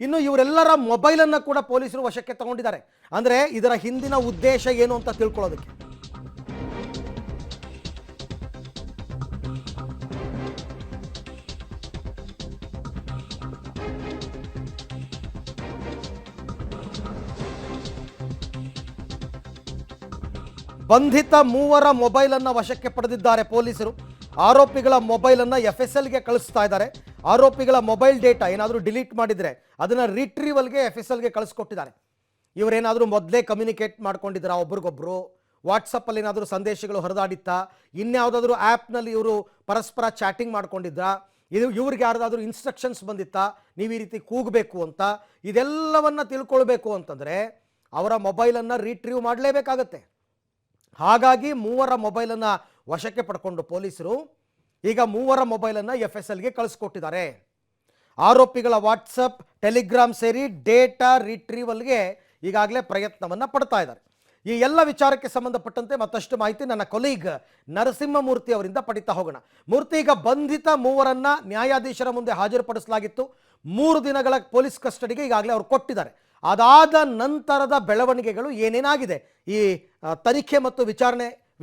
ಇನ್ನು ಇವರೆಲ್ಲರ ಮೊಬೈಲನ್ನು ಕೂಡ ಪೊಲೀಸರು ವಶಕ್ಕೆ ತಗೊಂಡಿದ್ದಾರೆ. ಅಂದರೆ ಇದರ ಹಿಂದಿನ ಉದ್ದೇಶ ಏನು ಅಂತ ತಿಳ್ಕೊಳ್ಳೋದಕ್ಕೆ. ಬಂಧಿತ ಮೂವರ ಮೊಬೈಲನ್ನು ವಶಕ್ಕೆ ಪಡೆದಿದ್ದಾರೆ ಪೊಲೀಸರು. ಆರೋಪಿಗಳ ಮೊಬೈಲನ್ನು FSLಗೆ ಕಳಿಸ್ತಾ ಇದ್ದಾರೆ. ಆರೋಪಿಗಳ ಮೊಬೈಲ್ ಡೇಟಾ ಏನಾದರೂ ಡಿಲೀಟ್ ಮಾಡಿದರೆ ಅದನ್ನು ರಿಟ್ರೀವಲ್ಗೆ FSLಗೆ ಕಳಿಸ್ಕೊಟ್ಟಿದ್ದಾರೆ. ಇವರೇನಾದರೂ ಮೊದಲೇ ಕಮ್ಯುನಿಕೇಟ್ ಮಾಡ್ಕೊಂಡಿದ್ದೀರಾ ಒಬ್ರಿಗೊಬ್ರು? ವಾಟ್ಸಪ್ಪಲ್ಲಿ ಏನಾದರೂ ಸಂದೇಶಗಳು ಹರಿದಾಡಿತ್ತಾ? ಇನ್ಯಾವುದಾದ್ರೂ ಆ್ಯಪ್ನಲ್ಲಿ ಇವರು ಪರಸ್ಪರ ಚಾಟಿಂಗ್ ಮಾಡ್ಕೊಂಡಿದ್ರಾ? ಇವ್ರಿಗೆ ಯಾರ್ದಾದ್ರೂ ಇನ್ಸ್ಟ್ರಕ್ಷನ್ಸ್ ಬಂದಿತ್ತಾ ನೀವು ಈ ರೀತಿ ಕೂಗಬೇಕು ಅಂತ? ಇದೆಲ್ಲವನ್ನು ತಿಳ್ಕೊಳ್ಬೇಕು ಅಂತಂದರೆ ಅವರ ಮೊಬೈಲನ್ನು ರಿಟ್ರೀವ್ ಮಾಡಲೇಬೇಕಾಗತ್ತೆ. ಹಾಗಾಗಿ ಮೂವರ ಮೊಬೈಲನ್ನು ವಶಕ್ಕೆ ಪಡ್ಕೊಂಡು ಪೊಲೀಸರು ಈಗ ಮೂವರ ಮೊಬೈಲನ್ನು FSLಗೆ ಕಳಿಸ್ಕೊಟ್ಟಿದ್ದಾರೆ. ಆರೋಪಿಗಳ ವಾಟ್ಸಪ್, ಟೆಲಿಗ್ರಾಮ್ ಸೇರಿ ಡೇಟಾ ರಿಟ್ರೀವಲ್ಗೆ ಈಗಾಗಲೇ ಪ್ರಯತ್ನವನ್ನು ಪಡ್ತಾ ಇದ್ದಾರೆ. ಈ ಎಲ್ಲ ವಿಚಾರಕ್ಕೆ ಸಂಬಂಧಪಟ್ಟಂತೆ ಮತ್ತಷ್ಟು ಮಾಹಿತಿ ನನ್ನ ಕೊಲೀಗ್ ನರಸಿಂಹಮೂರ್ತಿ ಅವರಿಂದ ಪಡಿತಾ ಹೋಗೋಣ. ಮೂರ್ತಿ, ಈಗ ಬಂಧಿತ ಮೂವರನ್ನ ನ್ಯಾಯಾಧೀಶರ ಮುಂದೆ ಹಾಜರುಪಡಿಸಲಾಗಿತ್ತು. 3 ದಿನಗಳ ಪೊಲೀಸ್ ಕಸ್ಟಡಿಗೆ ಈಗಾಗಲೇ ಅವರು ಕೊಟ್ಟಿದ್ದಾರೆ. ಅದಾದ ನಂತರದ ಬೆಳವಣಿಗೆಗಳು ಏನೇನಾಗಿದೆ ಈ ತನಿಖೆ ಮತ್ತು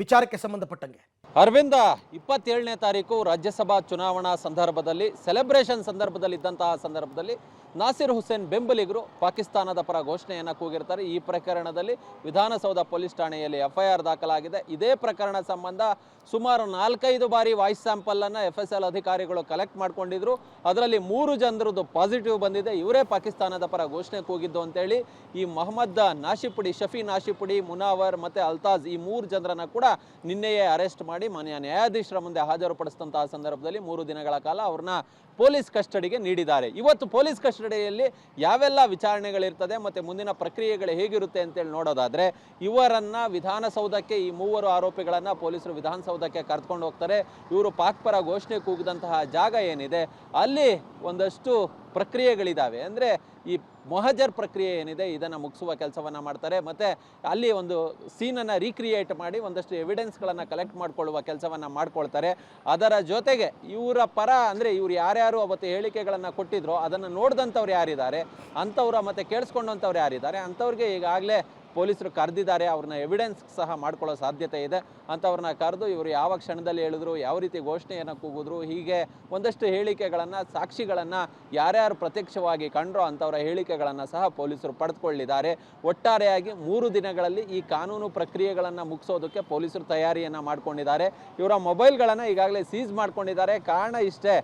ವಿಚಾರಕ್ಕೆ ಸಂಬಂಧಪಟ್ಟಂಗೆ? ಅರವಿಂದ, 27ನೇ ತಾರೀಕು ರಾಜ್ಯಸಭಾ ಚುನಾವಣಾ ಸಂದರ್ಭದಲ್ಲಿ ಸೆಲೆಬ್ರೇಷನ್ ಸಂದರ್ಭದಲ್ಲಿದ್ದಂತಹ ಸಂದರ್ಭದಲ್ಲಿ ನಾಸಿರ್ ಹುಸೇನ್ ಬೆಂಬಲಿಗರು ಪಾಕಿಸ್ತಾನದ ಪರ ಘೋಷಣೆಯನ್ನು ಕೂಗಿರ್ತಾರೆ. ಈ ಪ್ರಕರಣದಲ್ಲಿ ವಿಧಾನಸೌಧ ಪೊಲೀಸ್ ಠಾಣೆಯಲ್ಲಿ FIR ದಾಖಲಾಗಿದೆ. ಇದೇ ಪ್ರಕರಣ ಸಂಬಂಧ ಸುಮಾರು 4-5 ಬಾರಿ ವಾಯ್ಸ್ ಸ್ಯಾಂಪಲನ್ನು FSL ಅಧಿಕಾರಿಗಳು ಕಲೆಕ್ಟ್ ಮಾಡ್ಕೊಂಡಿದ್ರು. ಅದರಲ್ಲಿ 3 ಜನರದ್ದು ಪಾಸಿಟಿವ್ ಬಂದಿದೆ. ಇವರೇ ಪಾಕಿಸ್ತಾನದ ಪರ ಘೋಷಣೆ ಕೂಗಿದ್ದು ಅಂತೇಳಿ ಈ ಮೊಹಮ್ಮದ್ ನಾಶಿಪುಡಿ, ಶಫಿ ನಾಶಿಪುಡಿ, ಮುನಾವರ್ ಮತ್ತು ಅಲ್ತಾಜ್ ಈ 3 ಜನರನ್ನು ಕೂಡ ನಿನ್ನೆಯೇ ಅರೆಸ್ಟ್ ಮಾಡಿ ಮಾನ್ಯ ನ್ಯಾಯಾಧೀಶರ ಮುಂದೆ ಹಾಜರುಪಡಿಸಿದಂತಹ ಸಂದರ್ಭದಲ್ಲಿ 3 ದಿನಗಳ ಕಾಲ ಅವ್ರನ್ನ ಪೊಲೀಸ್ ಕಸ್ಟಡಿಗೆ ನೀಡಿದ್ದಾರೆ. ಇವತ್ತು ಪೊಲೀಸ್ ಕಸ್ಟಡಿಯಲ್ಲಿ ಯಾವೆಲ್ಲ ವಿಚಾರಣೆಗಳಿರ್ತದೆ ಮತ್ತು ಮುಂದಿನ ಪ್ರಕ್ರಿಯೆಗಳು ಹೇಗಿರುತ್ತೆ ಅಂತೇಳಿ ನೋಡೋದಾದರೆ, ಇವರನ್ನು ವಿಧಾನಸೌಧಕ್ಕೆ, ಈ 3 ಆರೋಪಿಗಳನ್ನು ಪೊಲೀಸರು ವಿಧಾನಸೌಧಕ್ಕೆ ಕರೆದುಕೊಂಡು ಹೋಗ್ತಾರೆ. ಇವರು ಪಾಕ್ ಪರ ಘೋಷಣೆ ಕೂಗಿದಂತಹ ಜಾಗ ಏನಿದೆ ಅಲ್ಲಿ ಒಂದಷ್ಟು ಪ್ರಕ್ರಿಯೆಗಳಿದ್ದಾವೆ. ಅಂದರೆ ಈ ಮೊಹಜರ್ ಪ್ರಕ್ರಿಯೆ ಏನಿದೆ ಇದನ್ನು ಮುಗಿಸುವ ಕೆಲಸವನ್ನು ಮಾಡ್ತಾರೆ. ಮತ್ತು ಅಲ್ಲಿ ಒಂದು ಸೀನನ್ನು ರೀಕ್ರಿಯೇಟ್ ಮಾಡಿ ಒಂದಷ್ಟು ಎವಿಡೆನ್ಸ್ಗಳನ್ನು ಕಲೆಕ್ಟ್ ಮಾಡಿಕೊಳ್ಳುವ ಕೆಲಸವನ್ನು ಮಾಡ್ಕೊಳ್ತಾರೆ. ಅದರ ಜೊತೆಗೆ ಇವರ ಪರ ಅಂದರೆ ಇವರು ಯಾರ್ಯಾರು ಅವತ್ತು ಹೇಳಿಕೆಗಳನ್ನು ಕೊಟ್ಟಿದ್ರೋ ಅದನ್ನು ನೋಡಿದಂಥವ್ರು ಯಾರಿದ್ದಾರೆ ಅಂಥವ್ರು ಮತ್ತು ಕೇಳಿಸ್ಕೊಂಡಂಥವ್ರು ಯಾರಿದ್ದಾರೆ ಅಂಥವ್ರಿಗೆ ಈಗಾಗಲೇ ಪೊಲೀಸರು ಕರೆದಿದ್ದಾರೆ. ಅವ್ರನ್ನ ಎವಿಡೆನ್ಸ್ ಸಹ ಮಾಡ್ಕೊಳ್ಳೋ ಸಾಧ್ಯತೆ ಇದೆ. ಅಂಥವ್ರನ್ನ ಕರೆದು ಇವರು ಯಾವ ಕ್ಷಣದಲ್ಲಿ ಹೇಳಿದ್ರು, ಯಾವ ರೀತಿ ಘೋಷಣೆಯನ್ನು ಕೂಗಿದ್ರು, ಹೀಗೆ ಒಂದಷ್ಟು ಹೇಳಿಕೆಗಳನ್ನು, ಸಾಕ್ಷಿಗಳನ್ನು ಯಾರ್ಯಾರು ಪ್ರತ್ಯಕ್ಷವಾಗಿ ಕಂಡ್ರೋ ಅಂಥವರ ಹೇಳಿಕೆಗಳನ್ನು ಸಹ ಪೊಲೀಸರು ಪಡೆದುಕೊಳ್ಳಿದ್ದಾರೆ. ಒಟ್ಟಾರೆಯಾಗಿ 3 ದಿನಗಳಲ್ಲಿ ಈ ಕಾನೂನು ಪ್ರಕ್ರಿಯೆಗಳನ್ನು ಮುಗಿಸೋದಕ್ಕೆ ಪೊಲೀಸರು ತಯಾರಿಯನ್ನು ಮಾಡ್ಕೊಂಡಿದ್ದಾರೆ. ಇವರ ಮೊಬೈಲ್ಗಳನ್ನು ಈಗಾಗಲೇ ಸೀಸ್ ಮಾಡ್ಕೊಂಡಿದ್ದಾರೆ. ಕಾರಣ ಇಷ್ಟೇ,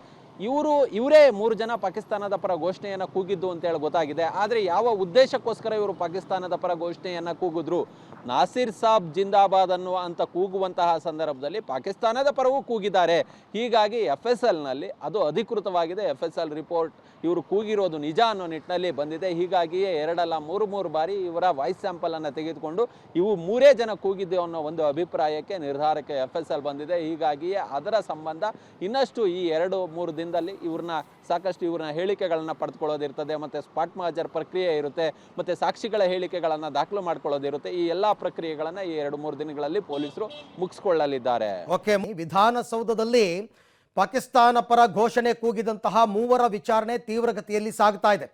ಇವರೇ 3 ಜನ ಪಾಕಿಸ್ತಾನದ ಪರ ಘೋಷಣೆಯನ್ನು ಕೂಗಿದ್ದು ಅಂತೇಳಿ ಗೊತ್ತಾಗಿದೆ. ಆದರೆ ಯಾವ ಉದ್ದೇಶಕ್ಕೋಸ್ಕರ ಇವರು ಪಾಕಿಸ್ತಾನದ ಪರ ಘೋಷಣೆಯನ್ನು ಕೂಗಿದ್ರು? ನಾಸಿರ್ ಸಾಬ್ ಜಿಂದಾಬಾದ್ ಅಂತ ಕೂಗುವಂತಹ ಸಂದರ್ಭದಲ್ಲಿ ಪಾಕಿಸ್ತಾನದ ಪರವೂ ಕೂಗಿದ್ದಾರೆ. ಹೀಗಾಗಿ FSLನಲ್ಲಿ ಅದು ಅಧಿಕೃತವಾಗಿದೆ. FSL ರಿಪೋರ್ಟ್ ಇವರು ಕೂಗಿರೋದು ನಿಜ ಅನ್ನೋ ನಿಟ್ಟಿನಲ್ಲಿ ಬಂದಿದೆ. ಹೀಗಾಗಿಯೇ 2 ಅಲ್ಲ 3 ಬಾರಿ ಇವರ ವಾಯ್ಸ್ ಸ್ಯಾಂಪಲನ್ನು ತೆಗೆದುಕೊಂಡು ಇವು 3 ಜನ ಕೂಗಿದ್ದು ಅನ್ನೋ ಒಂದು ಅಭಿಪ್ರಾಯಕ್ಕೆ, ನಿರ್ಧಾರಕ್ಕೆ FSL ಬಂದಿದೆ. ಹೀಗಾಗಿಯೇ ಅದರ ಸಂಬಂಧ ಇನ್ನಷ್ಟು ಈ 2-3 ದಿನದಲ್ಲಿ ಸಾಕಷ್ಟು ಇವ್ರನ್ನ ಹೇಳಿಕೆಗಳನ್ನು ಪಡೆದುಕೊಳ್ಳೋದಿರ್ತದೆ. ಮತ್ತು ಸ್ಪಾಟ್ ಮಹಜರ್ ಪ್ರಕ್ರಿಯೆ ಇರುತ್ತೆ, ಮತ್ತು ಸಾಕ್ಷಿಗಳ ಹೇಳಿಕೆಗಳನ್ನು ದಾಖಲು ಮಾಡ್ಕೊಳ್ಳೋದಿರುತ್ತೆ. ಈ ಎಲ್ಲ ಪ್ರಕ್ರಿಯೆಗಳನ್ನು ಈ 2-3 ದಿನಗಳಲ್ಲಿ ಪೊಲೀಸರು ಮುಗಿಸ್ಕೊಳ್ಳಲಿದ್ದಾರೆ. ಓಕೆ, ವಿಧಾನಸೌಧದಲ್ಲಿ ಪಾಕಿಸ್ತಾನ ಪರ ಘೋಷಣೆ ಕೂಗಿದಂತಹ 3 ವಿಚಾರಣೆ ತೀವ್ರಗತಿಯಲ್ಲಿ ಸಾಗ್ತಾ ಇದೆ.